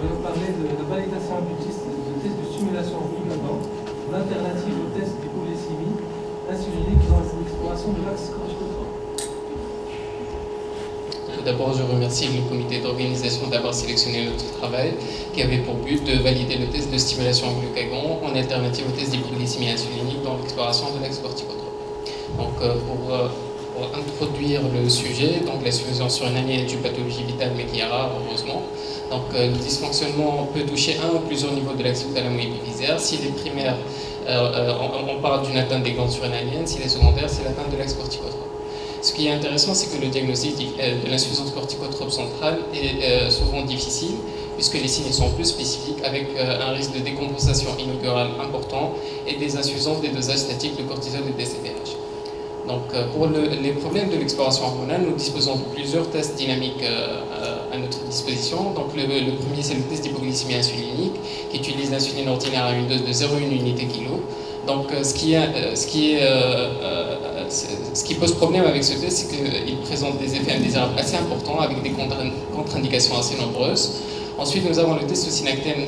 vais vous parler de la validation imputiste de test de stimulation en glucagon, l'alternative au test d'hypoglycémie insulinée dans l'exploration de l'axe corticotrope. Tout d'abord, je remercie le comité d'organisation d'avoir sélectionné notre travail qui avait pour but de valider le test de stimulation en glucagon en alternative au test d'hypoglycémie insulinique dans l'exploration de l'axe corticotrope. Donc, pour introduire le sujet, donc la suffisance surrénalienne est une pathologie vitale mais qui est rare, heureusement. Donc, le dysfonctionnement peut toucher un ou plusieurs niveaux de l'axe thalamo-hypophysaire. S'il est primaire, on parle d'une atteinte des glandes surrénaliennes. S'il est secondaire, c'est l'atteinte de l'axe corticotrope. Ce qui est intéressant, c'est que le diagnostic de l'insuffisance corticotrope centrale est souvent difficile, puisque les signes sont plus spécifiques, avec un risque de décompensation inaugurale important et des insuffisances des dosages statiques de cortisol et DCTH. Donc, pour les problèmes de l'exploration hormonale, nous disposons de plusieurs tests dynamiques à notre disposition. Donc, le premier, c'est le test d'hypoglycémie insulinique, qui utilise l'insuline ordinaire à une dose de 0,1 unité kilo. Donc, ce qui pose problème avec ce test, c'est qu'il présente des effets indésirables assez importants, avec des contre-indications assez nombreuses. Ensuite, nous avons le test au synactène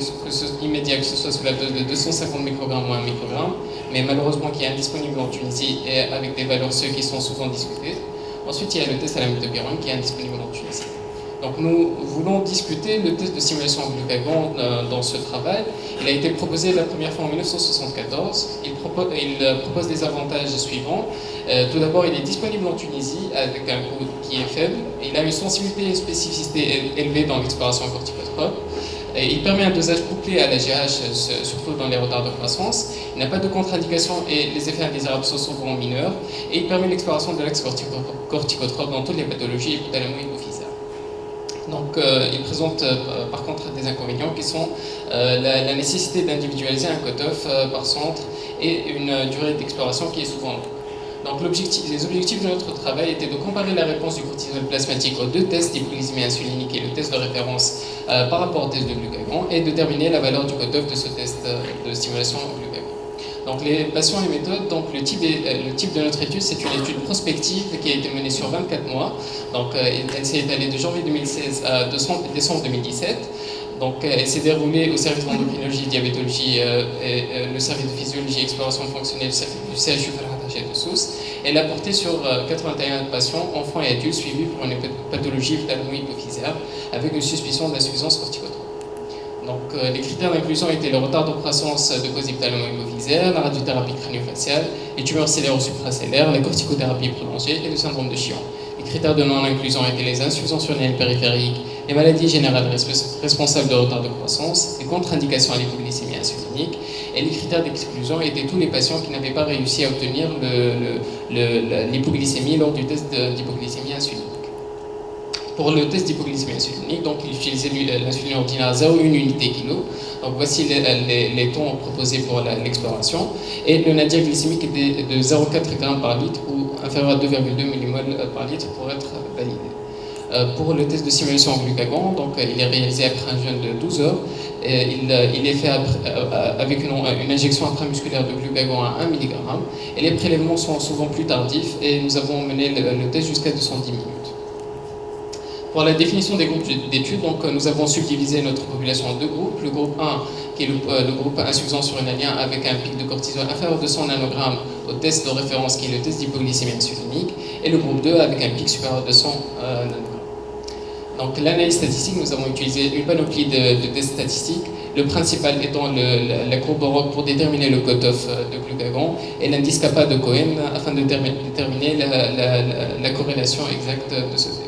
immédiat, que ce soit sous la dose de 250 microgrammes ou 1 microgramme, mais malheureusement qui est indisponible en Tunisie et avec des valeurs seuils qui sont souvent discutées. Ensuite, il y a le test à la métopyrone qui est indisponible en Tunisie. Donc, nous voulons discuter le test de stimulation en glucagon dans ce travail. Il a été proposé la première fois en 1974. Il propose des avantages suivants. Tout d'abord, il est disponible en Tunisie avec un coût qui est faible. Il a une sensibilité et une spécificité élevée dans l'exploration corticotrope. Il permet un dosage couplé à la GH, surtout dans les retards de croissance. Il n'a pas de contre-indication et les effets indésirables sont souvent mineurs. Et il permet l'exploration de l'axe corticotrope dans toutes les pathologies hypothalamo-hypophysaires. Donc, il présente par contre des inconvénients qui sont la nécessité d'individualiser un cutoff par centre et une durée d'exploration qui est souvent longue. Donc, les objectifs de notre travail étaient de comparer la réponse du cortisol plasmatique aux deux tests d'hypoglycémie insulinique et le test de référence par rapport au test de glucagon et de déterminer la valeur du cutoff de ce test de stimulation au glucagon. Donc, les patients et méthodes, donc le type de notre étude, c'est une étude prospective qui a été menée sur 24 mois. Donc, elle s'est étalée de janvier 2016 à décembre 2017. Donc, elle s'est déroulée au service d'endocrinologie, diabétologie, le service de physiologie et exploration fonctionnelle du CHU rattaché de Sousse. Elle a porté sur 81 patients, enfants et adultes, suivis pour une pathologie thalamo-hypophysaire avec une suspicion d'insuffisance corticotrope. Donc, les critères d'inclusion étaient le retard de croissance de cause thalamo-hypophysaire, la radiothérapie crânio-faciale, les tumeurs cellaires ou supracellaires, la corticothérapie prolongée et le syndrome de Chion. Les critères de non-inclusion étaient les insuffisances surrénales périphériques, les maladies générales responsables de retard de croissance, les contre-indications à l'hypoglycémie insulinique, et les critères d'exclusion étaient tous les patients qui n'avaient pas réussi à obtenir l'hypoglycémie lors du test d'hypoglycémie insulinique. Pour le test d'hypoglycémie insulinique, donc il utilisait l'insuline ordinaire à 0,1 unité kilo. Donc voici les tons proposés pour l'exploration. Et le nadir glycémique était de 0,4 g par litre ou inférieur à 2,2 mmol par litre pour être validé. Pour le test de simulation en glucagon, donc il est réalisé après un jeûne de 12 heures. Il est fait avec une injection intramusculaire de glucagon à 1 mg. Et les prélèvements sont souvent plus tardifs et nous avons mené le test jusqu'à 210 minutes. Pour la définition des groupes d'études, donc, nous avons subdivisé notre population en deux groupes. Le groupe 1, qui est le groupe insuffisant surrénalien avec un pic de cortisol inférieur de 100 nanogrammes au test de référence, qui est le test d'hypoglycémie insulinique, et le groupe 2 avec un pic supérieur de 100 nanogrammes. Donc, l'analyse statistique, nous avons utilisé une panoplie de tests statistiques, le principal étant la courbe ROC pour déterminer le cutoff de glucagon et l'indice kappa de Cohen afin de déterminer la corrélation exacte de ce test.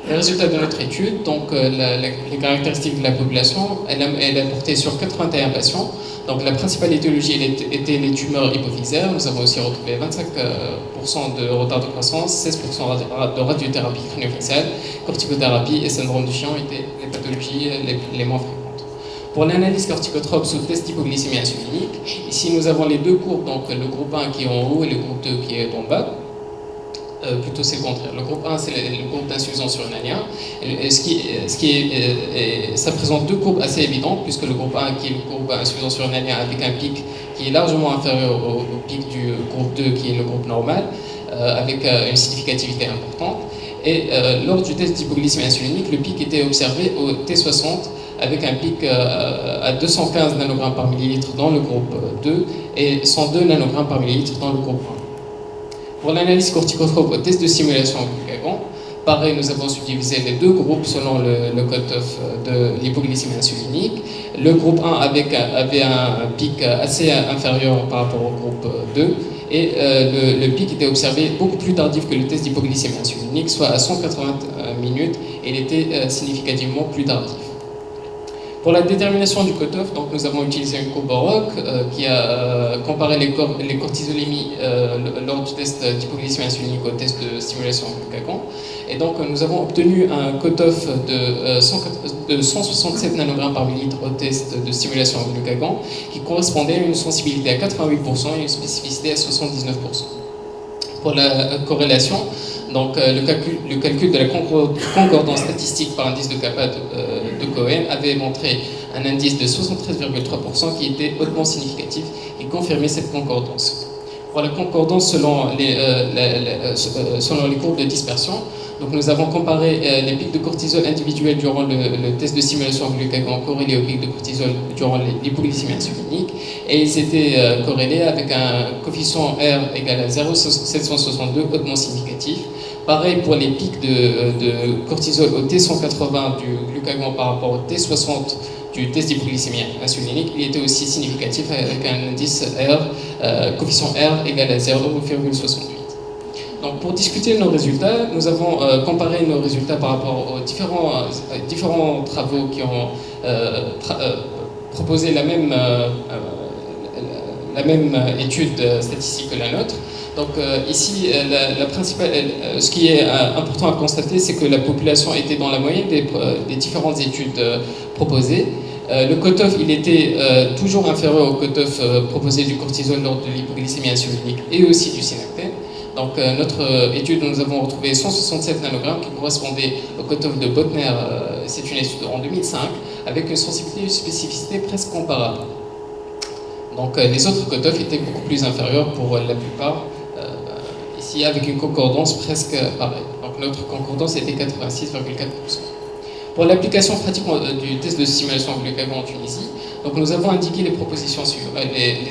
Les résultats de notre étude, donc les caractéristiques de la population, elle a porté sur 81 patients. Donc la principale étiologie était les tumeurs hypophysaires. Nous avons aussi retrouvé 25% de retard de croissance, 16% de radiothérapie crânio-faciale, corticothérapie et syndrome du Chion étaient les pathologies les moins fréquentes. Pour l'analyse corticotrope sous test d'hypoglycémie insulinique, ici nous avons les deux courbes, donc le groupe 1 qui est en haut et le groupe 2 qui est en bas. Plutôt c'est le contraire. Le groupe 1 c'est le groupe d'insuffisance surrénalien. Ça présente deux courbes assez évidentes, puisque le groupe 1 qui est le groupe insuffisance surrénalien avec un pic qui est largement inférieur au pic du groupe 2 qui est le groupe normal, avec une significativité importante. Et lors du test d'hypoglycémie insulinique, le pic était observé au T60 avec un pic à 215 nanogrammes par millilitre dans le groupe 2 et 102 nanogrammes par millilitre dans le groupe 1. Pour l'analyse corticotrope au test de simulation en glucagon, pareil, nous avons subdivisé les deux groupes selon le cutoff de l'hypoglycémie insulinique. Le groupe 1 avait un pic assez inférieur par rapport au groupe 2 et le pic était observé beaucoup plus tardif que le test d'hypoglycémie insulinique, soit à 180 minutes, et il était significativement plus tardif. Pour la détermination du cutoff, donc nous avons utilisé une courbe ROC qui a comparé les cortisolémies lors du test d'hypoglycémie insulinique au test de stimulation en glucagon. Et donc nous avons obtenu un cutoff de 167 nanogrammes par millilitre au test de stimulation en glucagon, qui correspondait à une sensibilité à 88% et une spécificité à 79%. Pour la corrélation, donc le calcul de la concordance statistique par indice de kappa de Cohen avait montré un indice de 73,3% qui était hautement significatif et confirmait cette concordance. Pour la concordance selon les courbes de dispersion, donc nous avons comparé les pics de cortisol individuels durant le test de simulation en glucagon corrélés aux pics de cortisol durant l'hypoglycémie insulinique, et ils étaient corrélés avec un coefficient R égal à 0,762 hautement significatif. Pareil pour les pics de cortisol au T180 du glucagon par rapport au T60 du test d'hypoglycémie insulinique, il était aussi significatif avec un indice R, coefficient R égal à 0,68. Donc pour discuter de nos résultats, nous avons comparé nos résultats par rapport aux différents travaux qui ont proposé la même étude statistique que la nôtre. Donc ici, ce qui est important à constater, c'est que la population était dans la moyenne des différentes études proposées. Le cutoff, il était toujours inférieur au cutoff proposé du cortisol lors de l'hypoglycémie insulinique et aussi du synactène. Donc notre étude, nous avons retrouvé 167 nanogrammes qui correspondait au cutoff de Botner, c'est une étude en 2005, avec une sensibilité et une spécificité presque comparables. Donc les autres cutoffs étaient beaucoup plus inférieurs pour la plupart, ici avec une concordance presque pareille. Donc notre concordance était 86,4%. Pour l'application pratique du test de simulation en glucagon en Tunisie, donc nous avons indiqué les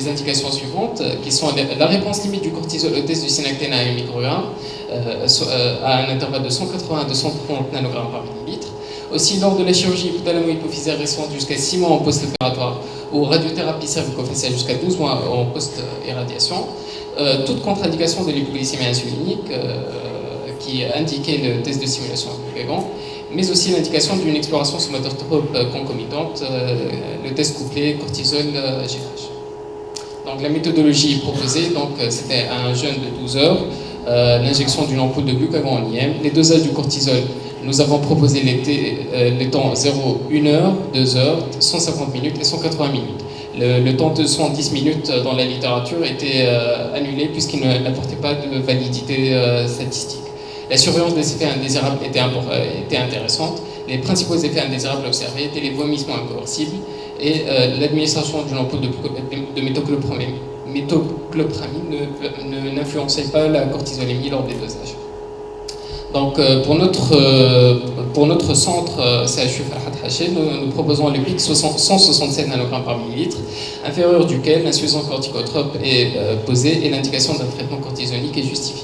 indications suivantes, qui sont la réponse limite du cortisol au test du synactène à 1 microgramme, à un intervalle de 180 à 230 nanogrammes par millilitre. Aussi, lors de la chirurgie hypothalamo-hypophysaire récente jusqu'à 6 mois en post-opératoire, ou radiothérapie cervico-faciale jusqu'à 12 mois en post-irradiation, toute contre-indication de l'hypoglycémie insulinique qui indiquait le test de simulation en glucagon, mais aussi l'indication d'une exploration somatotrope concomitante, le test couplé cortisol-GH. Donc la méthodologie proposée, c'était un jeûne de 12 heures, l'injection d'une ampoule de glucagon en IM, les dosages du cortisol. Nous avons proposé les temps 0, 1 heure, 2 heures, 150 minutes et 180 minutes. Le temps de 110 minutes dans la littérature était annulé puisqu'il n'apportait pas de validité statistique. La surveillance des effets indésirables était intéressante. Les principaux effets indésirables observés étaient les vomissements incoercibles et l'administration d'une ampoule de métoclopramine n'influençait pas la cortisolémie lors des dosages. Donc pour notre centre CHU Farhat Haché, nous proposons le pic 167 nanogrammes par millilitre, inférieur duquel l'insuffisance corticotrope est posée et l'indication d'un traitement cortisonique est justifiée.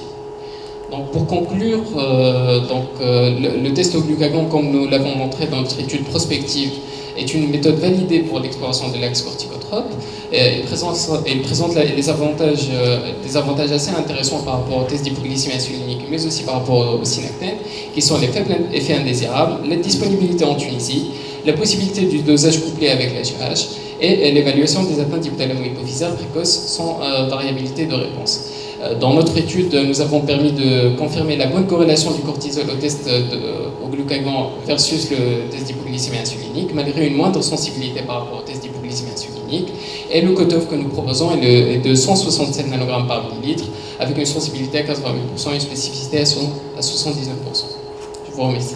Donc pour conclure, le test au glucagon, comme nous l'avons montré dans notre étude prospective, est une méthode validée pour l'exploration de l'axe corticotrope. Il présente des avantages assez intéressants par rapport au test d'hypoglycémie insulinique, mais aussi par rapport au synactène, qui sont les faibles effets indésirables, la disponibilité en Tunisie, la possibilité du dosage couplé avec la GH et l'évaluation des atteintes hypothalamo-hypophysaires précoces sans variabilité de réponse. Dans notre étude, nous avons permis de confirmer la bonne corrélation du cortisol au test au glucagon versus le test d'hypoglycémie insulinique, malgré une moindre sensibilité par rapport au test d'hypoglycémie insulinique. Et le cutoff que nous proposons est de 167 nanogrammes par millilitre, avec une sensibilité à 88% et une spécificité à 79%. Je vous remercie.